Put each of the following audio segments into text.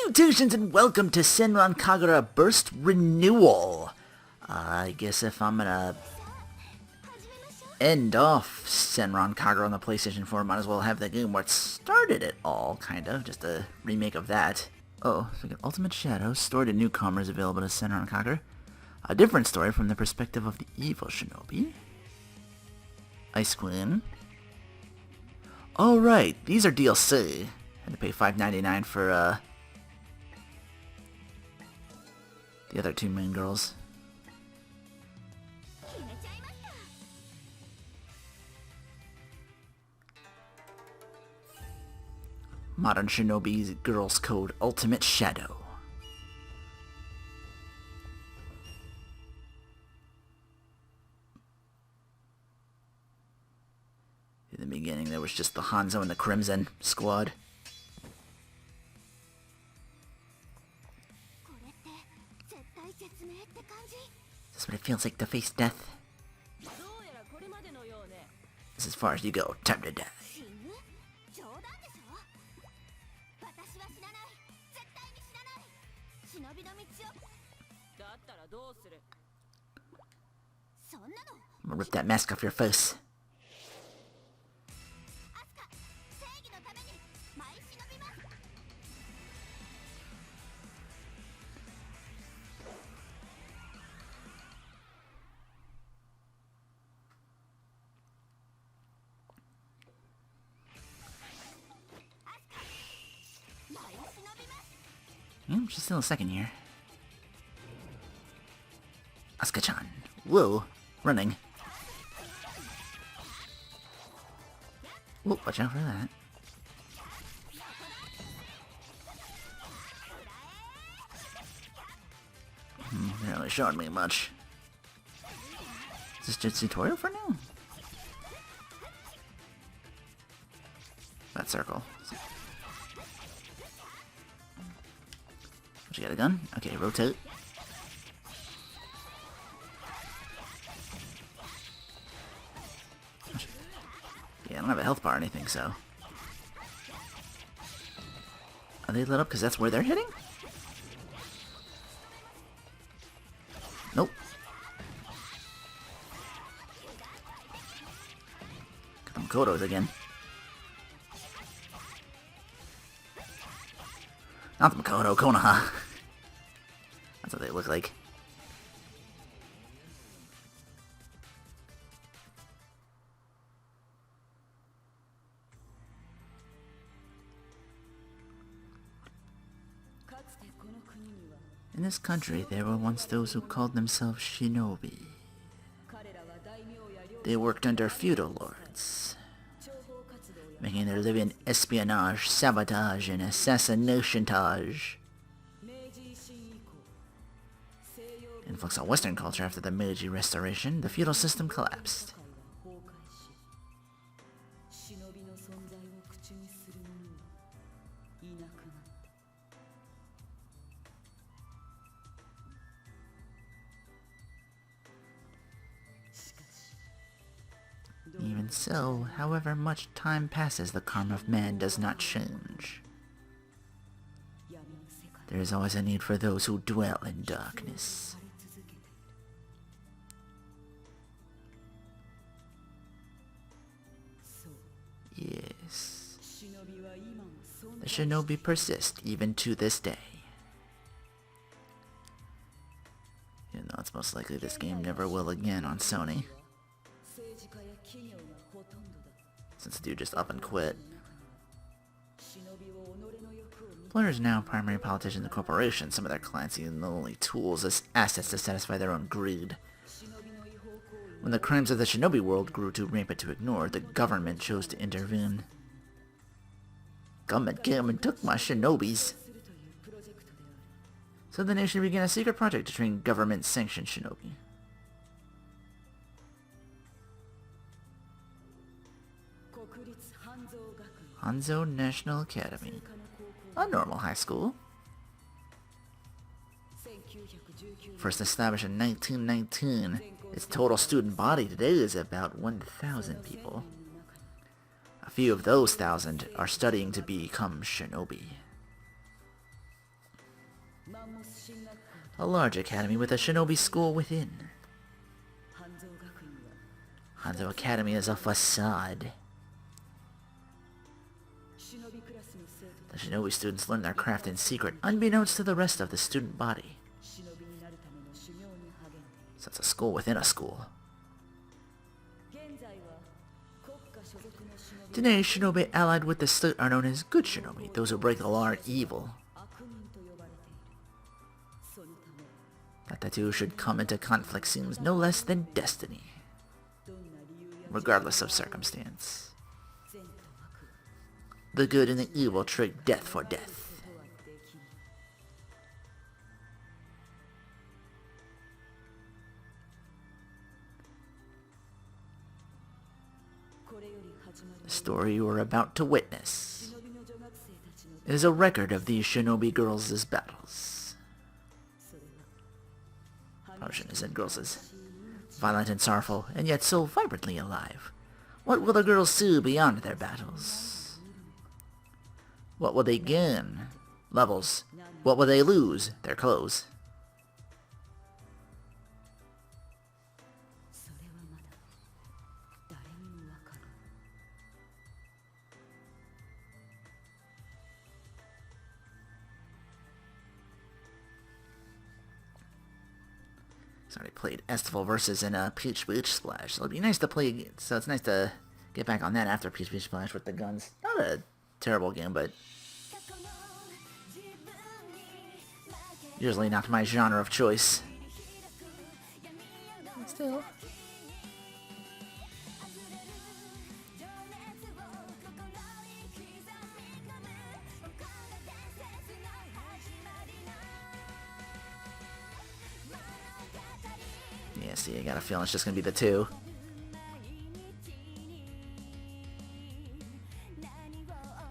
Salutations and welcome to Senran Kagura Burst Renewal. I guess if I'm gonna end off Senran Kagura on the PlayStation 4, might as well have the game what started it all, kind of. Just a remake of that. Oh, so we got Ultimate Shadow, story to newcomers available to Senran Kagura. A different story from the perspective of the evil Shinobi. Ice Queen. Oh right, these are DLC. Had to pay $5.99 for the other two main girls. Modern Shinobi's Girls Code Ultimate Shadow. In the beginning there was just the Hanzo and the Crimson squad. Is this what it feels like to face death? This is as far as you go. Time to die. I'm gonna rip that mask off your face. She's still a second year. Asuka-chan. Whoa. Running. Whoa, watch out for that. Not really showing me much. Is this just a tutorial for now? That circle. She got a gun? Okay, rotate. Yeah, I don't have a health bar or anything, so... Are they lit up because that's where they're hitting? Nope. Got them Kodos again. Not the Makoto, Konoha. That's what they look like. In this country, there were once those who called themselves Shinobi. They worked under feudal lords, making their living espionage, sabotage, and assassination-tage. Influx on Western culture after the Meiji Restoration, the feudal system collapsed. Even so, however much time passes, the karma of man does not change. There is always a need for those who dwell in darkness. Yes. The Shinobi persist even to this day. You know, it's most likely this game never will again on Sony, since the dude just up and quit. Players now primary politicians and corporations. Some of their clients see them only tools as assets to satisfy their own greed. When the crimes of the Shinobi world grew too rampant to ignore, the government chose to intervene. Government came and took my Shinobis. So the nation began a secret project to train government-sanctioned Shinobi. Hanzo National Academy. A normal high school. First established in 1919, its total student body today is about 1,000 people. A few of those 1,000 are studying to become Shinobi. A large academy with a shinobi school within. Hanzo Academy is a facade. The shinobi students learn their craft in secret, unbeknownst to the rest of the student body. So it's a school within a school. Today, shinobi allied with the state are known as good shinobi. Those who break the law are evil. That the two should come into conflict seems no less than destiny, regardless of circumstance. The good and the evil trade death for death. The story you are about to witness is a record of these shinobi girls' battles. Potion is in girls' violent and sorrowful, and yet so vibrantly alive. What will the girls see beyond their battles? What will they gain? Levels. What will they lose? Their clothes. It's already played Estival versus in Peach Beach Splash. So it'd be nice to play. So it's nice to get back on that after Peach Beach Splash with the guns. Not a terrible game, but usually not my genre of choice. Still. Yeah, see, I got a feeling it's just gonna be the two.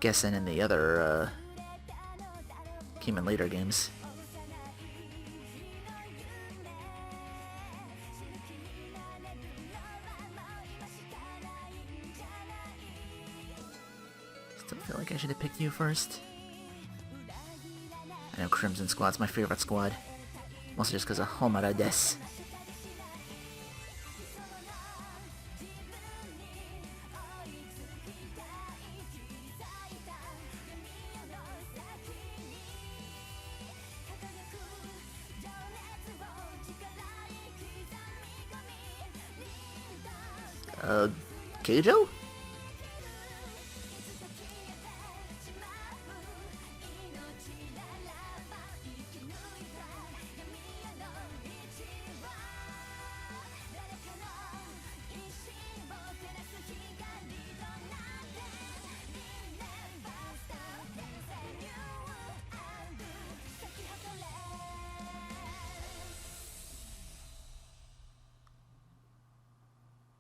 Guessing in the other, came in later games. Still feel like I should have picked you first. I know Crimson Squad's my favorite squad. Mostly just because of Homara des. Keijo?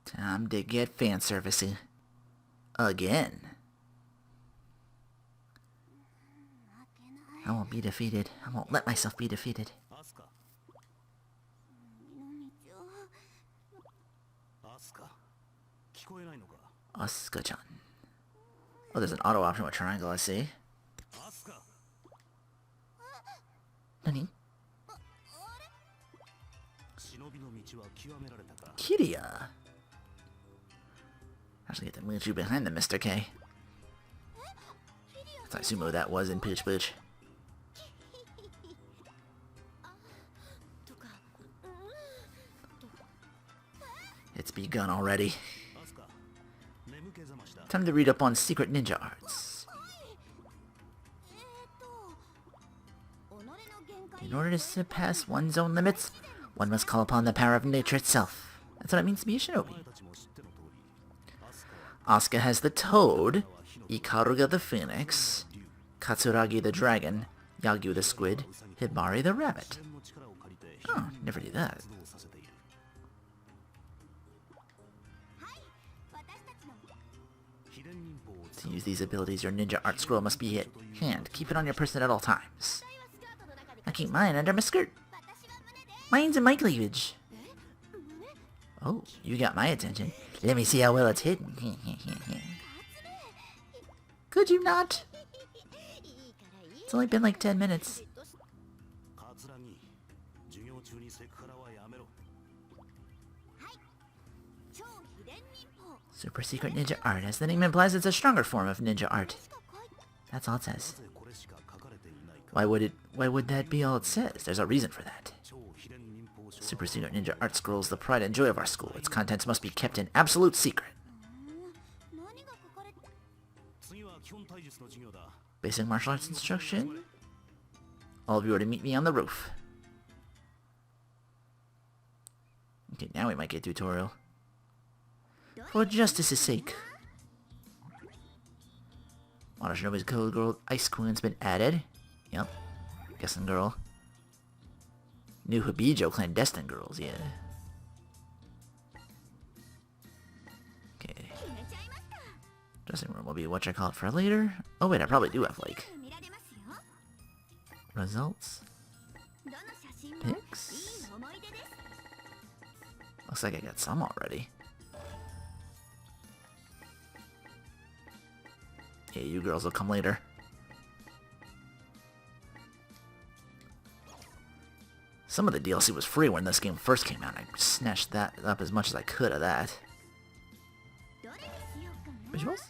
Time to get fan servicey. Again. I won't be defeated. I won't let myself be defeated. Asuka-chan. Oh, there's an auto option with triangle, I see. Nani? Kiria. Actually get the Muchu behind the Mr. K. That's I assume that was in Pooch Pooch. It's begun already. Time to read up on secret ninja arts. In order to surpass one's own limits, one must call upon the power of nature itself. That's what it means to be a shinobi. Asuka has the toad, Ikaruga the phoenix, Katsuragi the dragon, Yagyu the squid, Hibari the rabbit. Oh, never did that. To use these abilities, your ninja art scroll must be at hand. Keep it on your person at all times. I keep mine under my skirt. Mine's in my cleavage. Oh, you got my attention. Let me see how well it's hidden. Could you not? It's only been like 10 minutes. Super secret ninja art. As the name implies, it's a stronger form of ninja art. That's all it says. Why would that be all it says? There's a reason for that. Super secret ninja art scroll is the pride and joy of our school. Its contents must be kept in absolute secret. Basic martial arts instruction. All of you are to meet me on the roof. Okay, now we might get a tutorial. For justice's sake. Model Shinobi's Code Girl Ice Queen's been added. Yep. Guessing girl. New Hibijo clandestine girls, yeah. Okay. Dressing room will be what I call it for later. Oh wait, I probably do have like results. Pics. Looks like I got some already. Yeah, you girls will come later. Some of the DLC was free when this game first came out. I snatched that up as much as I could of that. Visuals?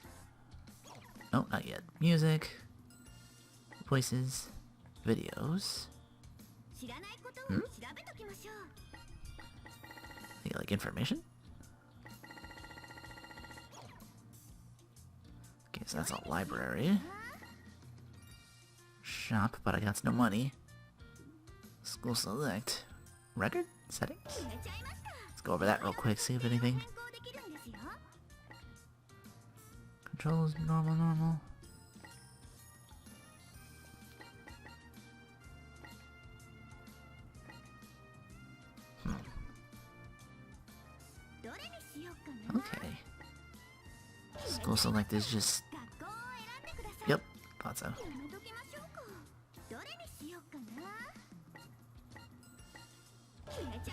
Oh, not yet. Music. Voices. Videos. Hmm? You like information? Okay, so that's a library. Shop, but I got no money. School select. Record? Settings? Let's go over that real quick, see if anything. Controls, normal. Okay. School select is just... Yep, thought so.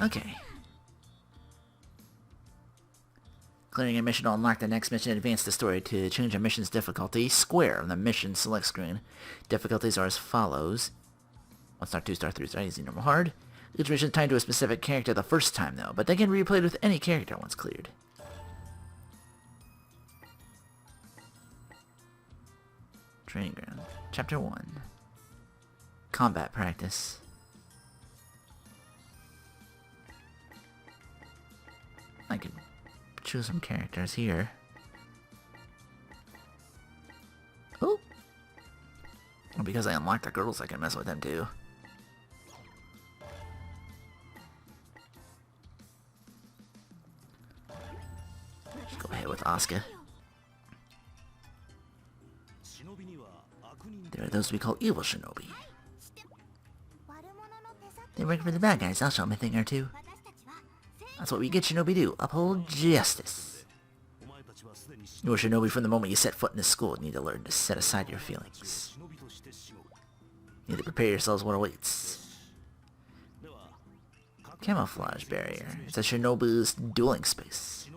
Okay. Clearing a mission will unlock the next mission and advance the story. To change a mission's difficulty, square on the mission select screen. Difficulties are as follows. 1 star, 2 star, 3 star, easy, normal, hard. Each mission is tied to a specific character the first time though, but they can be replayed with any character once cleared. Training ground. Chapter 1. Combat practice. I can choose some characters here. Oh! Well, because I unlocked the girls, I can mess with them too. Let's go ahead with Asuka. There are those we call evil shinobi. They work for the bad guys. I'll show them a thing or two. That's what we get shinobi do. Uphold justice. You are shinobi from the moment you set foot in this school. You need to learn to set aside your feelings. You need to prepare yourselves what awaits. Camouflage barrier. It's a shinobi's dueling space.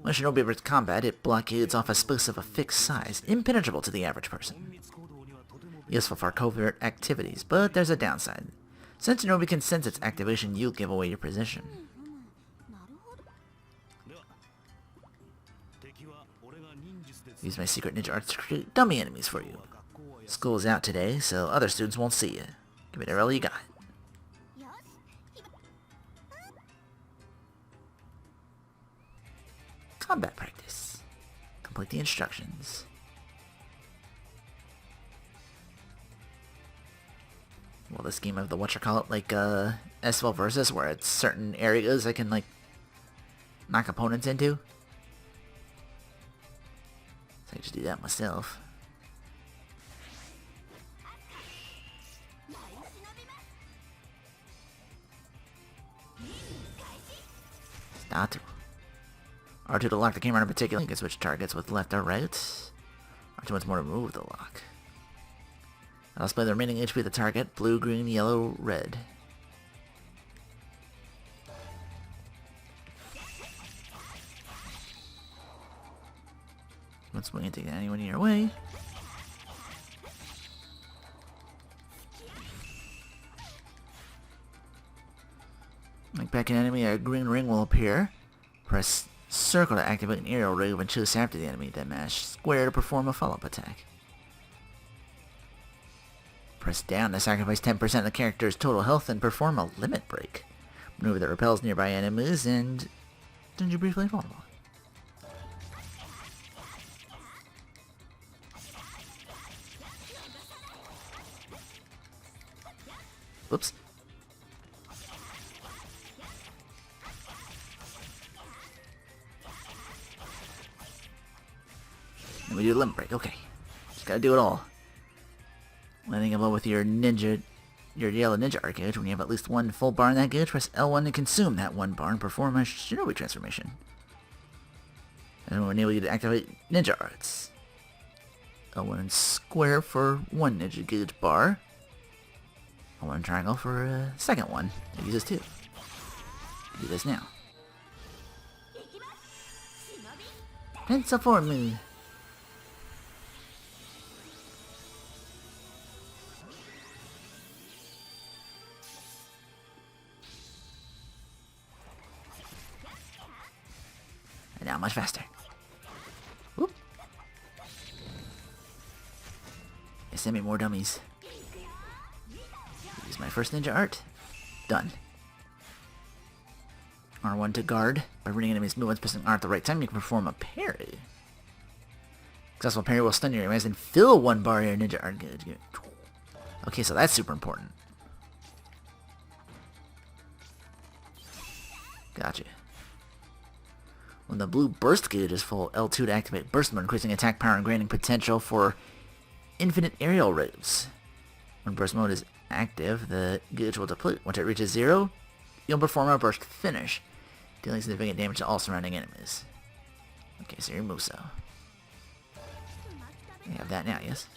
When a shinobi enters combat, it blockades off a space of a fixed size, impenetrable to the average person. Useful for covert activities, but there's a downside. Since shinobi can sense its activation, you'll give away your position. Use my secret ninja arts to create dummy enemies for you. School's out today, so other students won't see you. Give it all you got. Combat practice. Complete the instructions. Will this game have the whatchamacallit, like, S12 versus, where it's certain areas I can, like, knock opponents into? So I just do that myself. Start. R2 to lock the camera in particular. You can switch targets with left or right. R2 wants more to remove the lock. I'll display the remaining HP of the target. Blue, green, yellow, red. Let's wait and take anyone in your way. Like back in enemy, a green ring will appear. Press Circle to activate an aerial ray when choose after the enemy, then mash square to perform a follow-up attack. Press down to sacrifice 10% of the character's total health and perform a limit break. Maneuver that repels nearby enemies and turns you briefly invulnerable. Whoops. And we do a limit break, okay. Just gotta do it all. Landing above with your yellow ninja art gauge. When you have at least one full bar in that gauge, press L1 to consume that one bar and perform a Shinobi transformation. And we'll enable you to activate ninja arts. L1 and square for one ninja gauge bar. L1 and triangle for a second one. It uses two. Do this now. Pencil form move. And now much faster. Whoop. Yeah, send me more dummies. Use my first ninja art. Done. R1 to guard. By reading enemy's movements, pressing R at the right time, you can perform a parry. Successful parry will stun your enemies and fill one bar of your ninja art gauge. Okay, so that's super important. Gotcha. When the blue burst gauge is full, L2 to activate burst mode, increasing attack power and granting potential for infinite aerial rays. When burst mode is active, the gauge will deplete. Once it reaches 0, you'll perform a burst finish, dealing significant damage to all surrounding enemies. Okay, so you're Muso. You have that now, yes?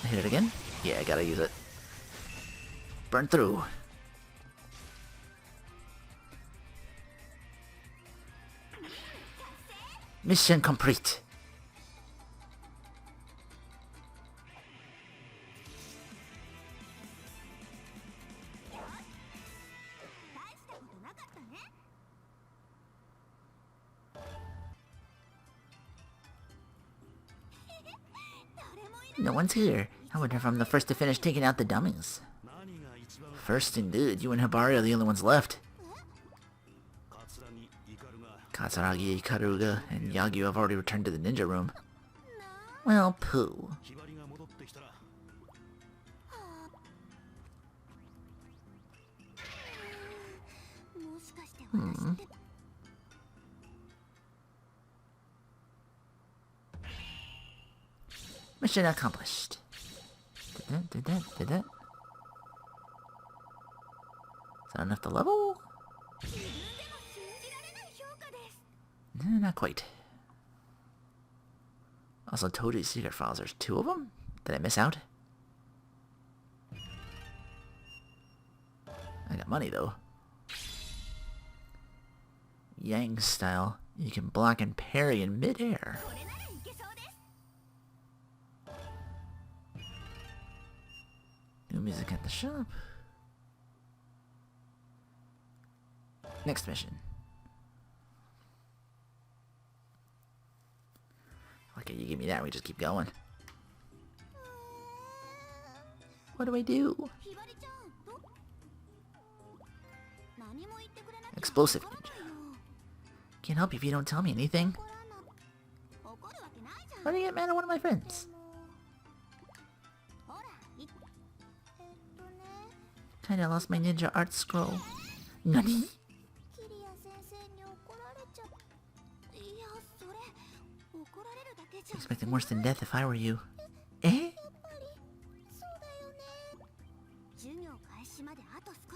Hit it again? Yeah, I gotta use it. Burn through. Mission complete. No one's here. I wonder if I'm the first to finish taking out the dummies. First indeed, you and Hibari are the only ones left. Katsuragi, Ikaruga, and Yagyu have already returned to the ninja room. Well, pooh. Mission accomplished. Did that? Is that enough to level? Not quite. Also, Toji's secret files. There's 2 of them? Did I miss out? I got money, though. Yang style. You can block and parry in mid-air. New music at the shop. Next mission. Okay, you give me that, we just keep going. What do I do? Explosive ninja. Can't help you if you don't tell me anything. Why do you get mad at one of my friends? Kinda lost my ninja art scroll. Nani? Expecting worse than death if I were you. Eh?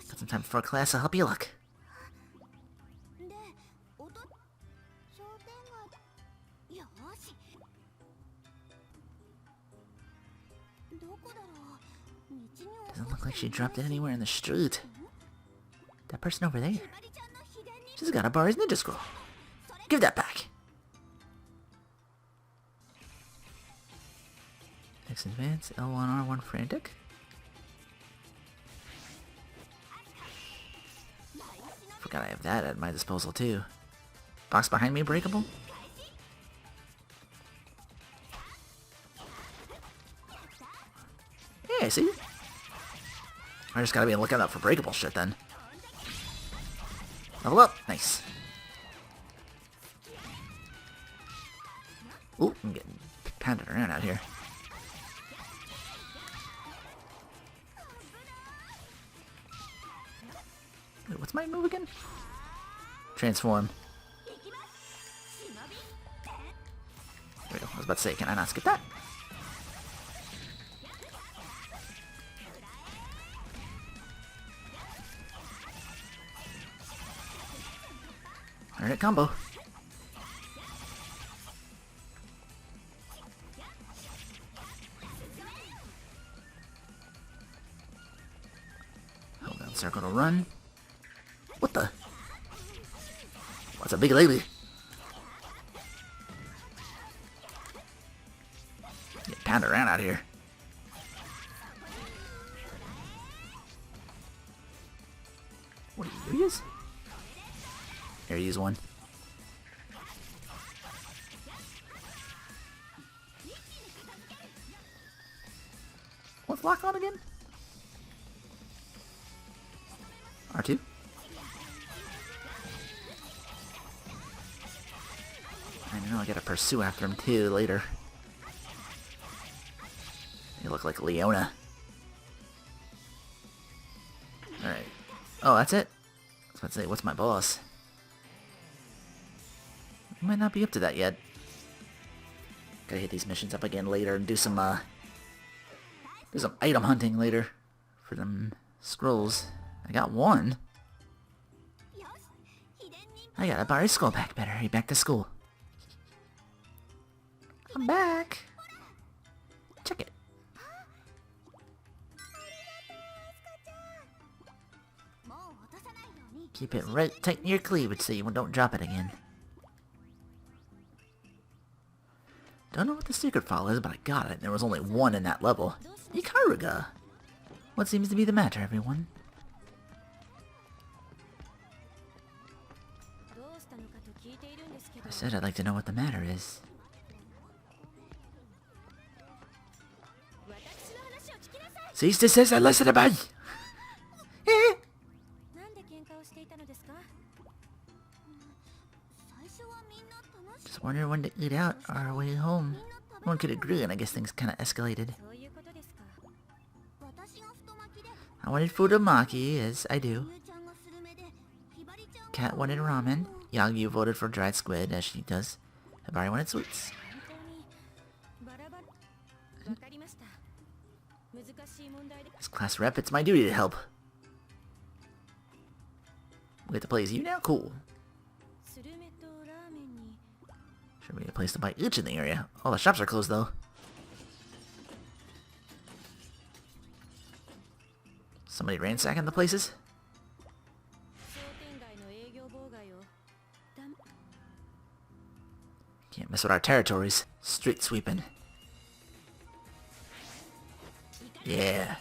Got some time before class, I'll help you look. Doesn't look like she dropped it anywhere in the street. That person over there. She's got a Bari's ninja scroll. Give that back. X advance, L1, R1 frantic. Forgot I have that at my disposal too. Box behind me breakable? Yeah, see? I just gotta be looking out for breakable shit then. Level up! Nice. Ooh, I'm getting pounded around out here. Wait, what's my move again? Transform. There we go. I was about to say, can I not skip that? Alright, combo. Hold down circle to run. What the? What's a big lady? Get pounded around out here. What do you use? Here, use one. What's lock on again? R2? I know I gotta pursue after him too later. You look like Leona. Alright. Oh, that's it? I was about to say, what's my boss? I might not be up to that yet. Gotta hit these missions up again later and do some item hunting later for them scrolls. I got one. I gotta buy a skull pack. Better hurry back to school. I'm back. Check it. Keep it right tight in your cleavage so you don't drop it again. Don't know what the secret file is, but I got it. There was only one in that level. Ikaruga! What seems to be the matter, everyone? I said I'd like to know what the matter is. Cease and listen to me! Just wondering when to eat out our way home. One could agree, and I guess things kinda escalated. I wanted Futomaki, as I do. Kat wanted ramen. Yagyu voted for dried squid, as she does. Hibari wanted sweets. As class rep, it's my duty to help. We get to play as you now? Cool. Should be a place to buy each in the area. All the shops are closed, though. Somebody ransacking the places? Can't mess with our territories. Street sweeping. Yeah.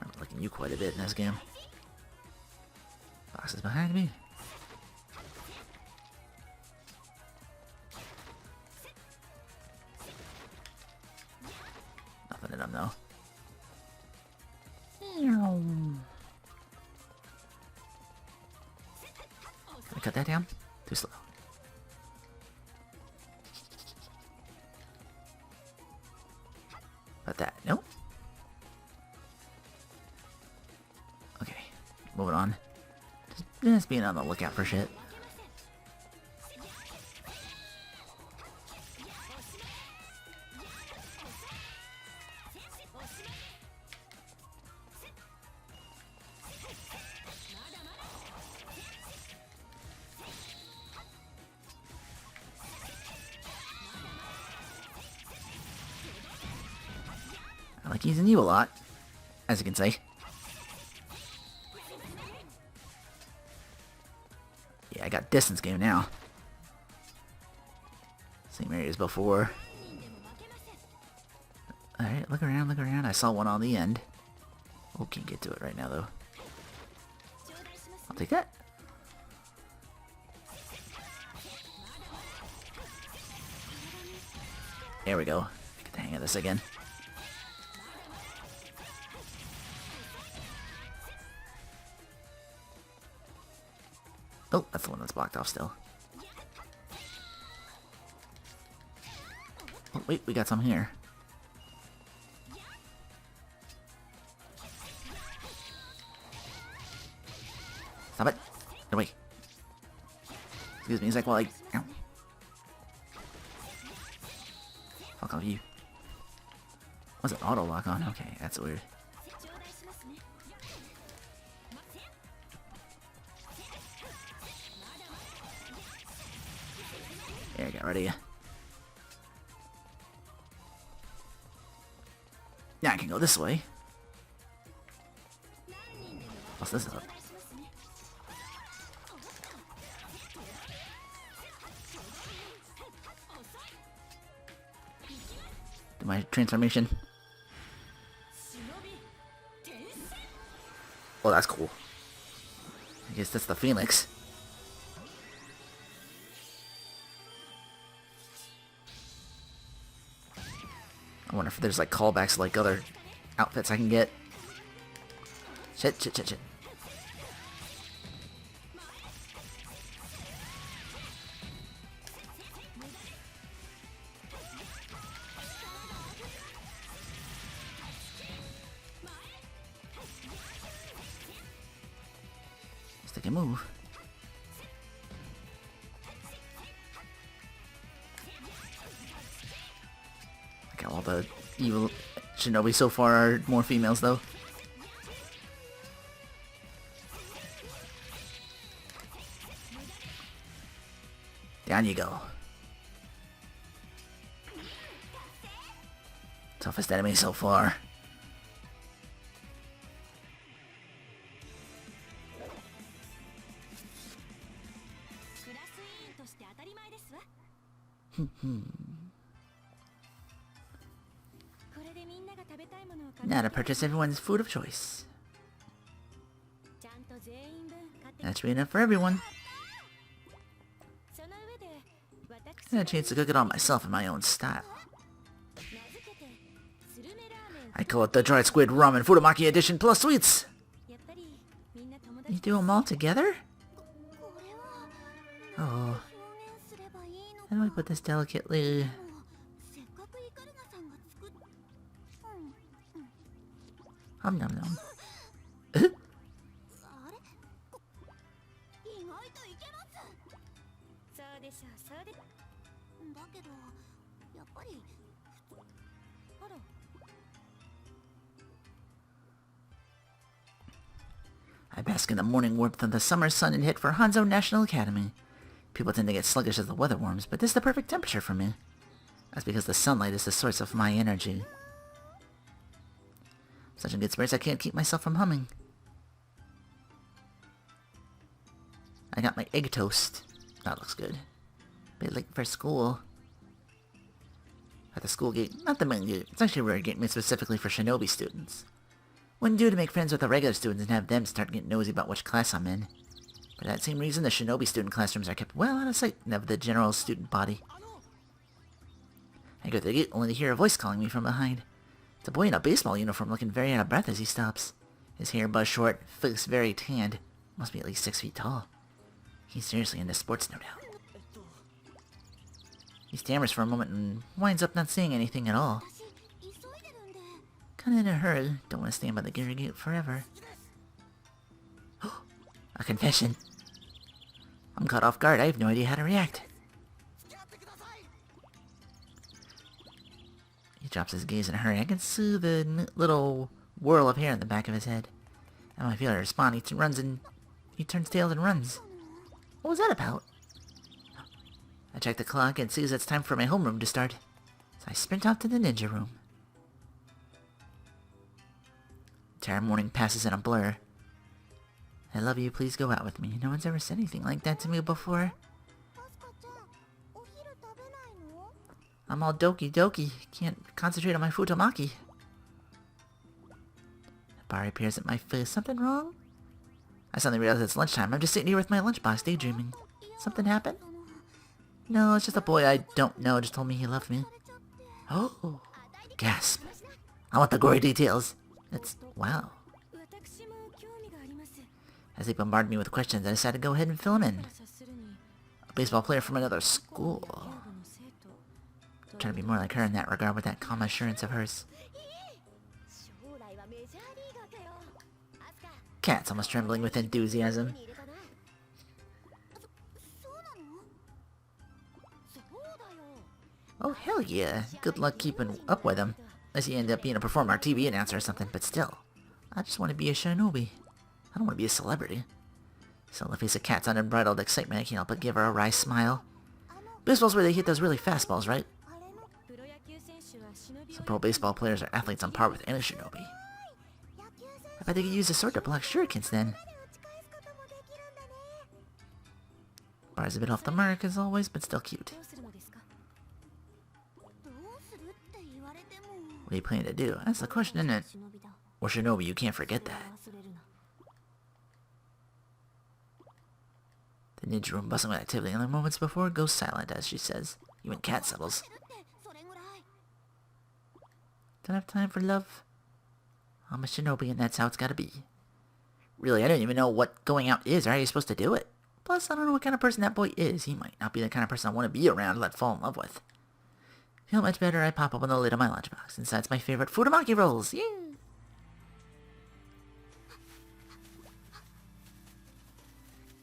I'm liking you quite a bit in this game. Boxes behind me. Nothing in them though. Can I cut that down? Too slow. About that. Nope. Okay. Moving on. Just being on the lookout for shit. I like using you a lot, as you can see. Yeah, I got distance game now. Same area as before. Alright, look around, look around. I saw one on the end. Oh, can't get to it right now, though. I'll take that. There we go. Get the hang of this again. Oh, that's the one that's blocked off still. Oh, wait, we got some here. Stop it. Get away. Excuse me, it's like, well, like, ow. Fuck off you. Was it auto lock on? Okay, that's weird. There, get ready. Now I can go this way. What's this up? Do my transformation. Oh, that's cool. I guess that's the Phoenix. I wonder if there's like callbacks like other outfits I can get. Shit, shit, shit, shit. Stick and move. All the evil Shinobi so far are more females, though. Down you go. Toughest enemy so far. Now to purchase everyone's food of choice. That should be enough for everyone. And a chance to cook it all myself in my own style. I call it the dried squid ramen Futamaki edition plus sweets. You do them all together? Oh. How do I put this delicately? Nom nom nom. I bask in the morning warmth of the summer sun and head for Hanzo National Academy. People tend to get sluggish as the weather warms, but this is the perfect temperature for me. That's because the sunlight is the source of my energy. Such in good spirits I can't keep myself from humming. I got my egg toast. That looks good. Bit late for school. At the school gate, not the main gate. It's actually a rare gate made specifically for Shinobi students. Wouldn't do to make friends with the regular students and have them start getting nosy about which class I'm in. For that same reason, the Shinobi student classrooms are kept well out of sight of the general student body. I go to the gate only to hear a voice calling me from behind. It's a boy in a baseball uniform looking very out of breath as he stops. His hair buzz short, face very tanned. Must be at least 6 feet tall. He's seriously into sports, no doubt. He stammers for a moment and winds up not saying anything at all. Kinda in a hurry, don't want to stand by the gate forever. A confession. I'm caught off guard, I have no idea how to react. He drops his gaze in a hurry. I can see the little whirl of hair in the back of his head. And when I feel to respond, he turns tail and runs. What was that about? I check the clock and see it's time for my homeroom to start. So I sprint off to the ninja room. The entire morning passes in a blur. I love you, please go out with me. No one's ever said anything like that to me before. I'm all doki doki. Can't concentrate on my futomaki. Bari peers at my face. Something wrong? I suddenly realize it's lunchtime. I'm just sitting here with my lunchbox daydreaming. Something happened? No, it's just a boy I don't know just told me he loved me. Oh. Gasp. I want the gory details. Wow. As they bombarded me with questions, I decided to go ahead and fill them in. A baseball player from another school. I'm trying to be more like her in that regard with that calm assurance of hers. Cat's almost trembling with enthusiasm. Oh, hell yeah. Good luck keeping up with him. Unless you end up being a performer or TV announcer or something, but still. I just want to be a shinobi. I don't want to be a celebrity. So in the face of Cat's unbridled excitement, I can't help but give her a wry smile. Baseball's where they hit those really fastballs, right? Some pro baseball players are athletes on par with any shinobi. I bet they could use a sword to block shurikens then. Bar's a bit off the mark as always, but still cute. What are you planning to do? That's the question, isn't it? Or shinobi, you can't forget that. The ninja room bustling with activity, and the moments before goes silent as she says. Even Cat settles. Don't have time for love. I'm a shinobi and that's how it's gotta be. Really, I don't even know what going out is or how you're supposed to do it. Plus, I don't know what kind of person that boy is. He might not be the kind of person I want to be around and let fall in love with. Feel much better, I pop open the lid of my lunchbox. Inside's my favorite futomaki rolls. Yeah!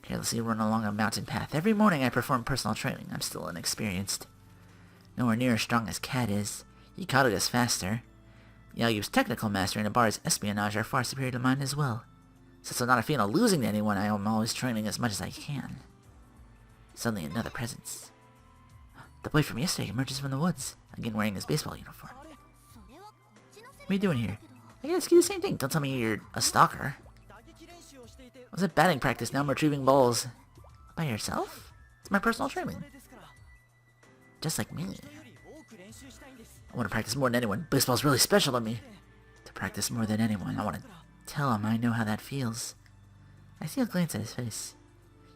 Carelessly run along a mountain path. Every morning I perform personal training. I'm still inexperienced. Nowhere near as strong as Cat is. Yikaruga's faster. Yagyu's technical mastery and Abari's espionage are far superior to mine as well. Since I'm not a fan of losing to anyone, I am always training as much as I can. Suddenly another presence. The boy from yesterday emerges from the woods, again wearing his baseball uniform. What are you doing here? I can ask you the same thing. Don't tell me you're a stalker. I was at batting practice, now I'm retrieving balls. By yourself? It's my personal training. Just like me. I want to practice more than anyone. Baseball's really special to me. To practice more than anyone, I want to tell him I know how that feels. I see a glance at his face.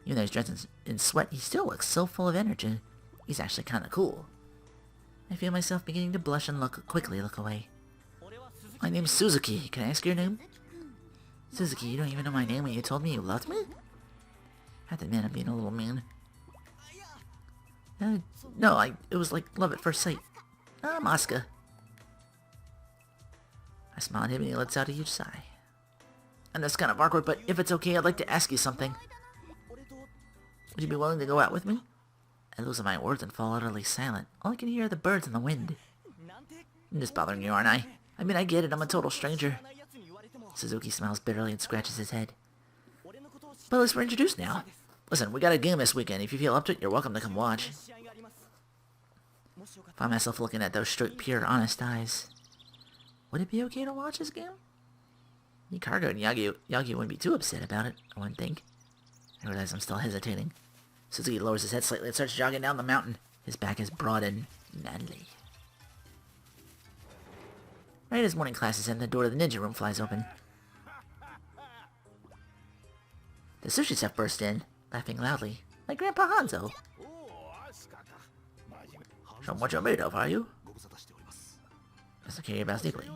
Even though he's dressed in sweat, he still looks so full of energy. He's actually kind of cool. I feel myself beginning to blush and quickly look away. My name's Suzuki. Can I ask your name? Suzuki, you don't even know my name when you told me you loved me? I have to admit I'm being a little mean. No, it was like love at first sight. I'm Asuka. I smile at him and he lets out a huge sigh. And that's kind of awkward, but if it's okay, I'd like to ask you something. Would you be willing to go out with me? I lose my words and fall utterly silent. All I can hear are the birds and the wind. I'm just bothering you, aren't I? I mean, I get it, I'm a total stranger. Suzuki smiles bitterly and scratches his head. But at least we're introduced now. Listen, we got a game this weekend. If you feel up to it, you're welcome to come watch. Find myself looking at those straight, pure, honest eyes. Would it be okay to watch this game? Hikaru and Yagi wouldn't be too upset about it, I wouldn't think. I realize I'm still hesitating. Suzuki lowers his head slightly and starts jogging down the mountain. His back is broad and manly. Right as morning classes end, the door to the ninja room flies open. The sushi chef bursts in, laughing loudly, like Grandpa Hanzo. Show what you're made of, are you? Mr. Kiryu bows deeply.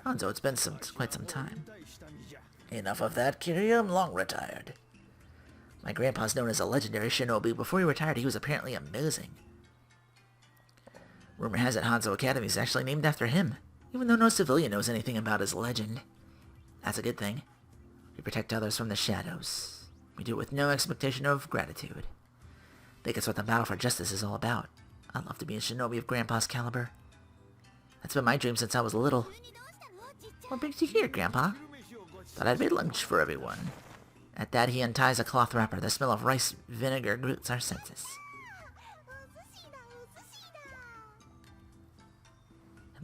Hanzo, it's been quite some time. Enough of that, Kiryu. I'm long retired. My grandpa's known as a legendary shinobi. Before he retired, he was apparently amazing. Rumor has it Hanzo Academy is actually named after him, even though no civilian knows anything about his legend. That's a good thing. We protect others from the shadows. We do it with no expectation of gratitude. I think it's what the battle for justice is all about. I'd love to be a shinobi of Grandpa's caliber. That's been my dream since I was little. What brings you here, Grandpa? Thought I'd made lunch for everyone. At that, he unties a cloth wrapper. The smell of rice vinegar greets our senses.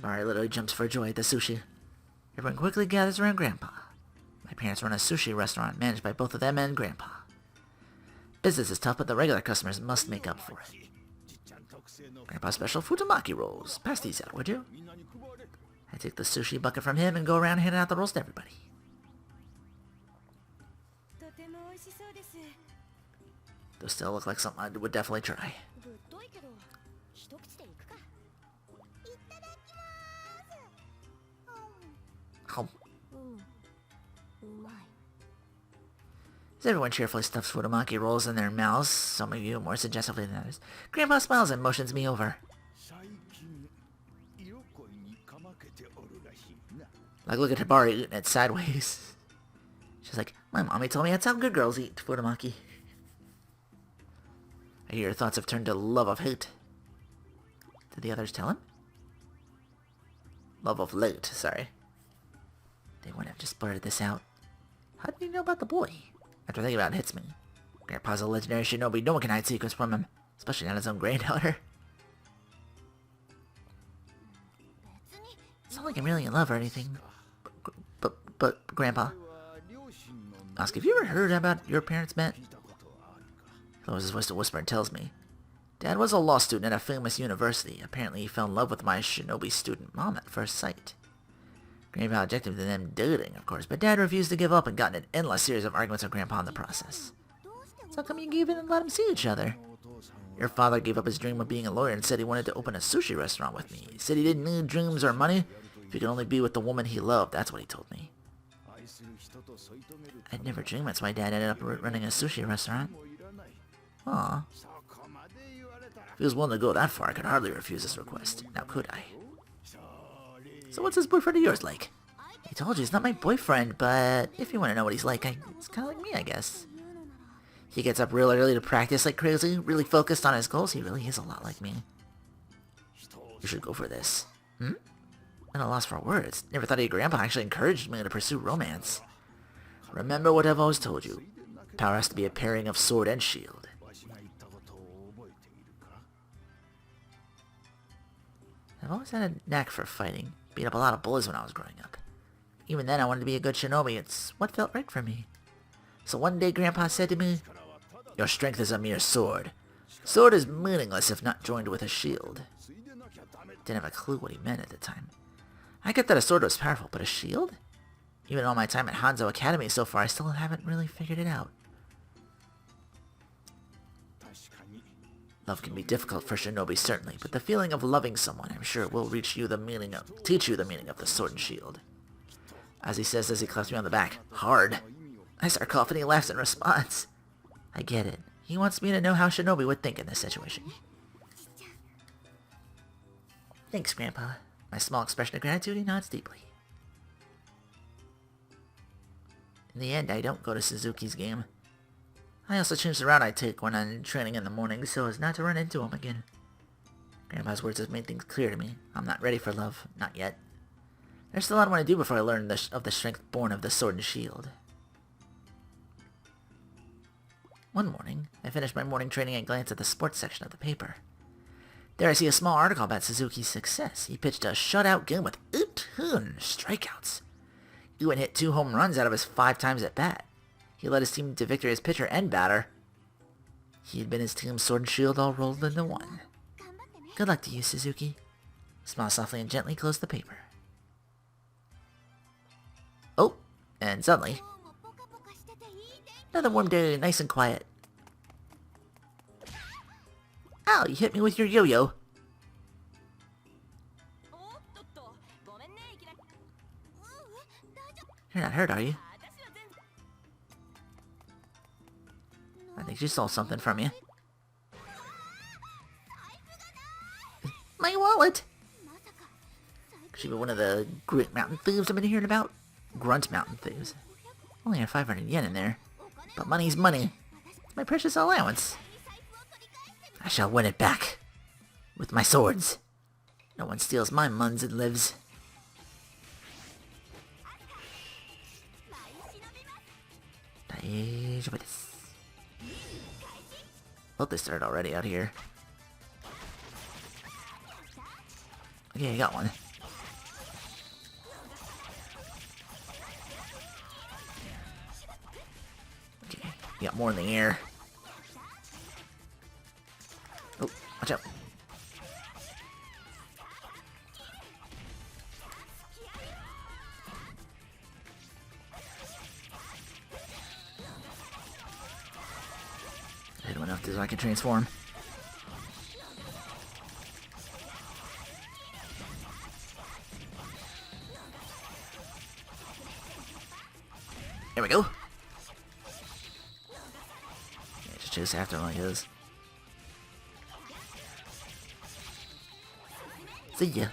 Mari literally jumps for joy at the sushi. Everyone quickly gathers around Grandpa. My parents run a sushi restaurant managed by both of them and Grandpa. Business is tough, but the regular customers must make up for it. Grandpa's special Futamaki rolls. Pass these out, would you? I take the sushi bucket from him and go around handing out the rolls to everybody. Those still look like something I would definitely try. Oh. As everyone cheerfully stuffs Futamaki rolls in their mouths, some of you more suggestively than others, Grandpa smiles and motions me over. Like, look at Hibari eating it sideways. She's like, my mommy told me that's how good girls eat Futamaki. I hear your thoughts have turned to love of hate. Did the others tell him? Love of late, sorry. They wouldn't have just blurted this out. How did you know about the boy? After thinking about it, it hits me. Grandpa's a legendary shinobi. No one can hide secrets from him. Especially not his own granddaughter. It's not like I'm really in love or anything. But Grandpa. Ask, have you ever heard about your parents met? He lowers his voice to whisper and tells me. Dad was a law student at a famous university. Apparently he fell in love with my shinobi student mom at first sight. Grandpa objected to them dating, of course, but Dad refused to give up and got in an endless series of arguments with Grandpa in the process. So how come you gave in and let them see each other? Your father gave up his dream of being a lawyer and said he wanted to open a sushi restaurant with me. He said he didn't need dreams or money if he could only be with the woman he loved. That's what he told me. I'd never dreamed that's why Dad ended up running a sushi restaurant. Aw. If he was willing to go that far, I could hardly refuse his request. Now could I? So what's this boyfriend of yours like? I told you, he's not my boyfriend, but if you want to know what he's like, he's kind of like me, I guess. He gets up real early to practice like crazy, really focused on his goals. He really is a lot like me. You should go for this. I'm at a loss for words. Never thought your grandpa actually encouraged me to pursue romance. Remember what I've always told you. Power has to be a pairing of sword and shield. I've always had a knack for fighting. Beat up a lot of bullies when I was growing up. Even then I wanted to be a good shinobi. It's what felt right for me. So one day Grandpa said to me, your strength is a mere sword. Sword is meaningless if not joined with a shield. Didn't have a clue what he meant at the time. I get that a sword was powerful, but a shield? Even all my time at Hanzo Academy so far, I still haven't really figured it out. Love can be difficult for shinobi, certainly, but the feeling of loving someone, I'm sure, will teach you the meaning of the sword and shield. As he says as he claps me on the back, hard. I start coughing, he laughs in response. I get it. He wants me to know how shinobi would think in this situation. Thanks, Grandpa. My small expression of gratitude, he nods deeply. In the end, I don't go to Suzuki's game. I also change the route I take when I'm training in the morning so as not to run into him again. Grandpa's words have made things clear to me. I'm not ready for love. Not yet. There's still a lot I want to do before I learn of the strength born of the sword and shield. One morning, I finished my morning training and glanced at the sports section of the paper. There I see a small article about Suzuki's success. He pitched a shutout game with 18 strikeouts. Ewan hit 2 home runs out of his 5 times at bat. He led his team to victory as pitcher and batter. He had been his team's sword and shield all rolled into one. Good luck to you, Suzuki. Smile softly and gently close the paper. Oh, and suddenly, another warm day, nice and quiet. Ow, you hit me with your yo-yo. You're not hurt, are you? I think she stole something from you. My wallet! Could she be one of the Great Mountain Thieves I've been hearing about? Grunt Mountain Thieves. Only had 500 yen in there. But money's money. It's my precious allowance. I shall win it back. With my swords. No one steals my muns and lives. Oh, they started already out here. Okay, I got one. Okay, you got more in the air. Oh, watch out. so I can transform. There we go. Yeah, just chase after him like this. See ya.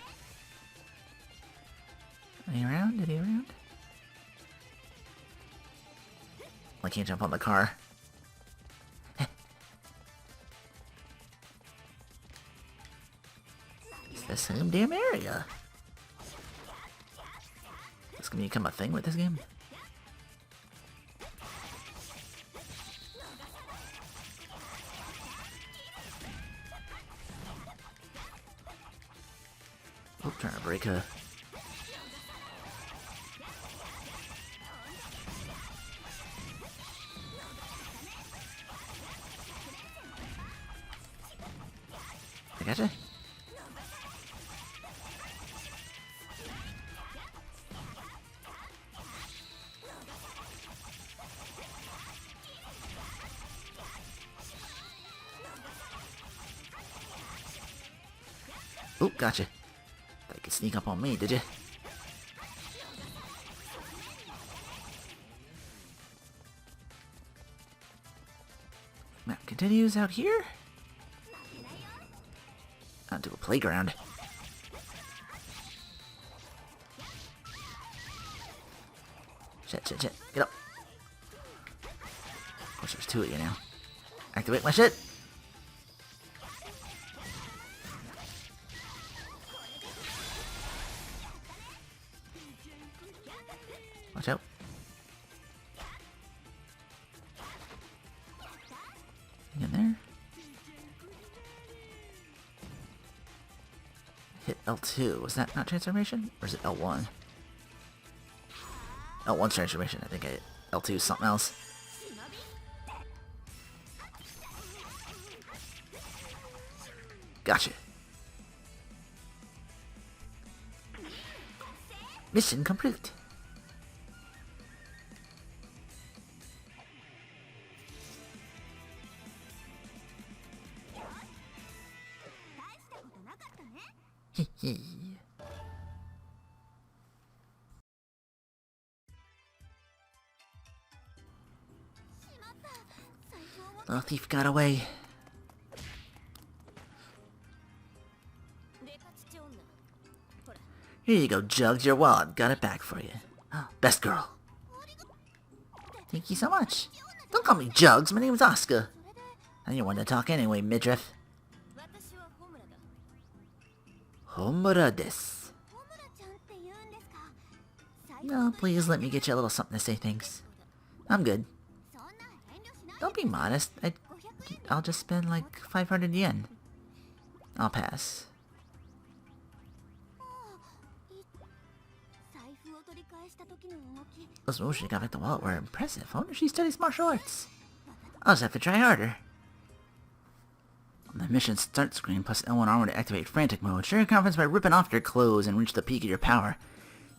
Are he around? Is he around? I can't jump on the car. It's the same damn area. This gonna become a thing with this game? Oh, trying to break her. I gotcha. Oh, gotcha. Thought you could sneak up on me, did you? Map continues out here. Onto a playground. Shit, shit, shit. Get up. Of course, there's two of you now. Activate my shit. Watch out. In there. Hit L2. Was that not transformation? Or is it L1? L1's transformation. I think L2 is something else. Gotcha. Mission complete. Little thief got away. Here you go, Jugs. Your wallet. Got it back for you. Oh, best girl. Thank you so much. Don't call me Jugs. My name's Asuka. I didn't want to talk anyway, midriff. Homura desu. No, please let me get you a little something to say thanks. I'm good. Don't be modest. I'll just spend like 500 yen. I'll pass. Those moves she got back the wallet were impressive. I wonder if she studies martial arts. I'll just have to try harder. On the mission start screen, plus L1 armor to activate frantic mode. Share your confidence by ripping off your clothes and reach the peak of your power.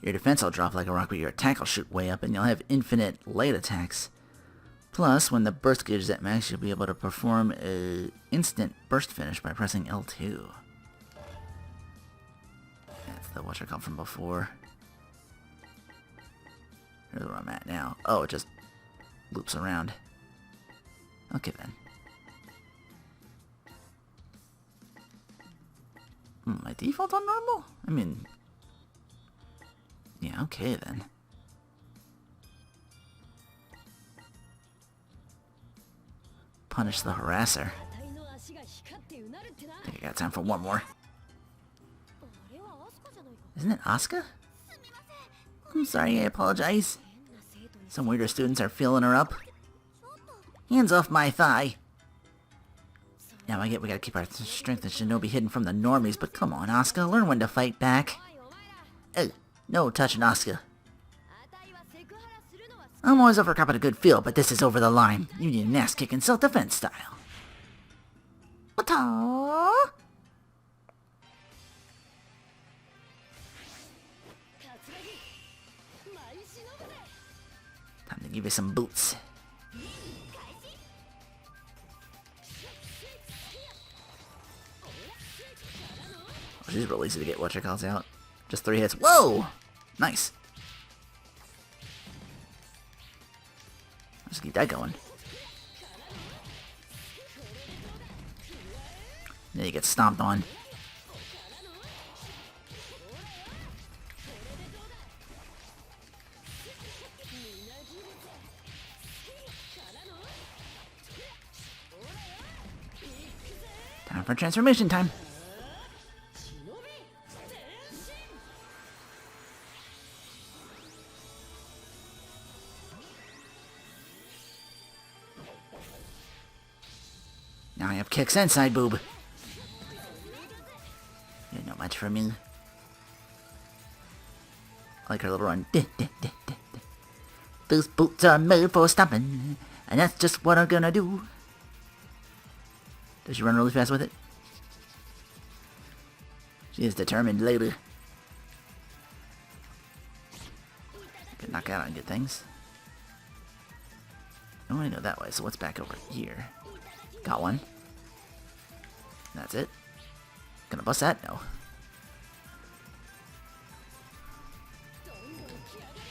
Your defense will drop like a rock, but your attack will shoot way up, and you'll have infinite light attacks. Plus, when the burst gauge is at max, you'll be able to perform an instant burst finish by pressing L2. That's the whatchamacallit from before. Here's where I'm at now. Oh, it just loops around. Okay then. My default on normal? I mean... yeah, okay then. Punish the harasser. I think I got time for one more. Isn't it Asuka? I'm sorry, I apologize. Some weirder students are feeling her up. Hands off my thigh. Now I get we gotta keep our strength and Shinobi hidden from the normies, but come on, Asuka, learn when to fight back. No touching Asuka. I'm always over cop at a good feel, but this is over the line. You need an ass-kicking self-defense style. Wata! Time to give you some boots. She's real easy to get whatchamacalls out. Just 3 hits. Whoa! Nice. Let's keep that going. Then you get stomped on. Time for transformation time. Now I have kicks and side boob. You're not much for me. I like her little run. Those boots are made for stomping, and that's just what I'm gonna do. Does she run really fast with it? She is determined, lady. Could knock out on good things. I only go that way, so what's back over here? Got one. That's it. Gonna bust that? No.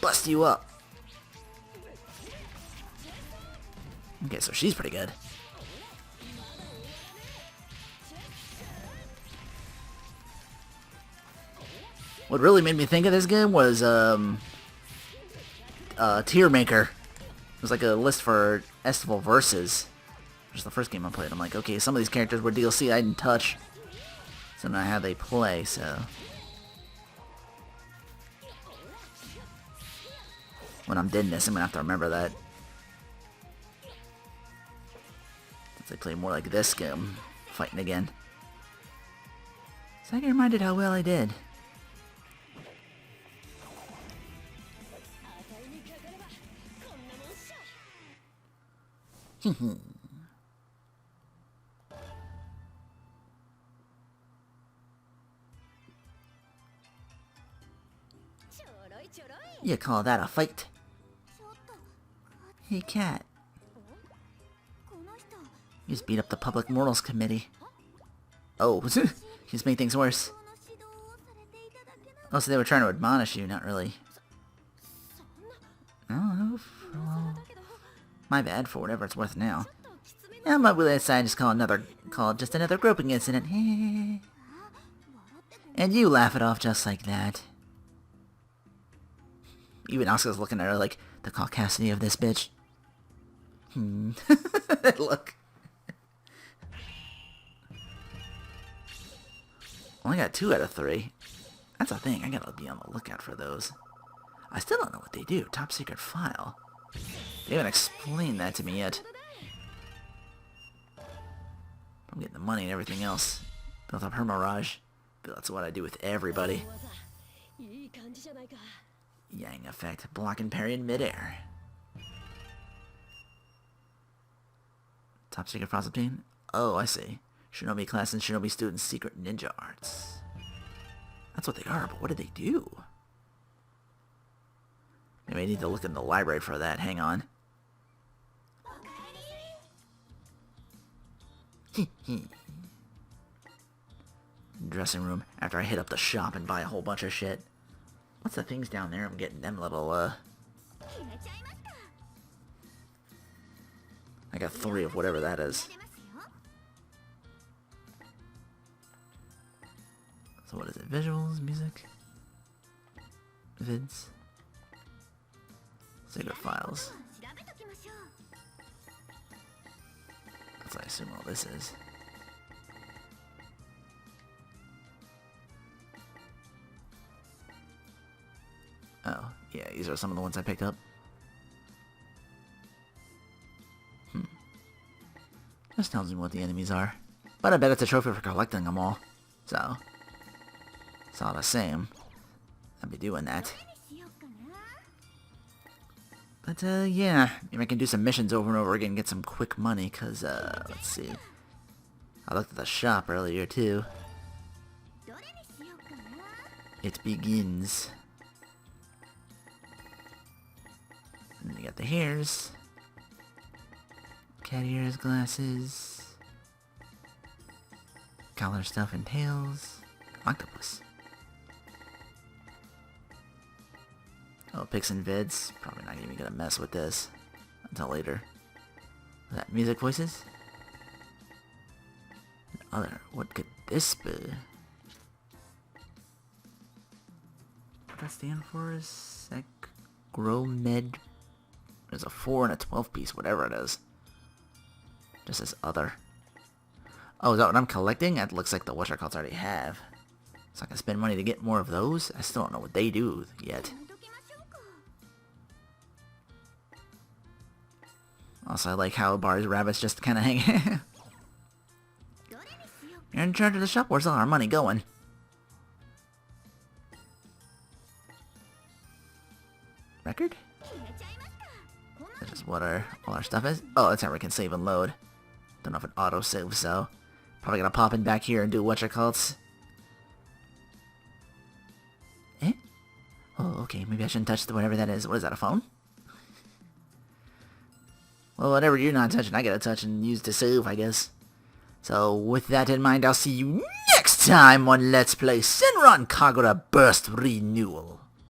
Bust you up. Okay, so she's pretty good. What really made me think of this game was Tier Maker. It was like a list for Estival Versus. Which was the first game I played. I'm like, okay, some of these characters were DLC I didn't touch. So now how they play, so... When I'm doing this, I'm gonna have to remember that. Since I play more like this game, fighting again. So I get reminded how well I did. You call that a fight? Hey, cat. You just beat up the Public Mortals Committee. Oh, just made things worse. Oh, so they were trying to admonish you, not really. Oh, well, my bad for whatever it's worth now. I might really decide to call it just another groping incident. And you laugh it off just like that. Even Asuka's looking at her like, the caucasity of this bitch. Look. Only got 2 out of 3. That's a thing, I gotta be on the lookout for those. I still don't know what they do. Top secret file. They haven't explained that to me yet. I'm getting the money and everything else. Built up her mirage. But that's what I do with everybody. Yang effect. Block and parry in midair. Top secret files obtained? Oh, I see. Shinobi class and Shinobi students' secret ninja arts. That's what they are, but what do they do? Maybe I need to look in the library for that. Hang on. Dressing room. After I hit up the shop and buy a whole bunch of shit. What's the things down there? I'm getting them little, I got 3 of whatever that is. So what is it? Visuals, music, vids, secret files. That's what I assume all this is. Oh, yeah, these are some of the ones I picked up. Just tells me what the enemies are. But I bet it's a trophy for collecting them all. So, it's all the same. I'll be doing that. But, yeah. Maybe I can do some missions over and over again and get some quick money, because, let's see. I looked at the shop earlier, too. It begins. And then you got the hairs. Cat ears, glasses. Collar stuff and tails. Octopus. Oh, pics and vids. Probably not even gonna mess with this until later. Is that music voices? Other. What could this be? What that stand for is Sacromed. There's a 4 and a 12 piece, whatever it is. Just as other. Oh, is that what I'm collecting? That looks like the whatchamacalls I already have. So I can spend money to get more of those? I still don't know what they do yet. Also, I like how Bar's rabbits just kind of hang. You're in charge of the shop. Where's all our money going? Record? This is what all our stuff is. Oh, that's how we can save and load. Don't know if it auto saves, so probably gonna pop in back here and do whatchamacalls. Eh? Oh, okay. Maybe I shouldn't touch whatever that is. What is that? A phone? Well, whatever you're not touching, I gotta touch and use to save, I guess. So, with that in mind, I'll see you next time on Let's Play Senran Kagura Burst Renewal.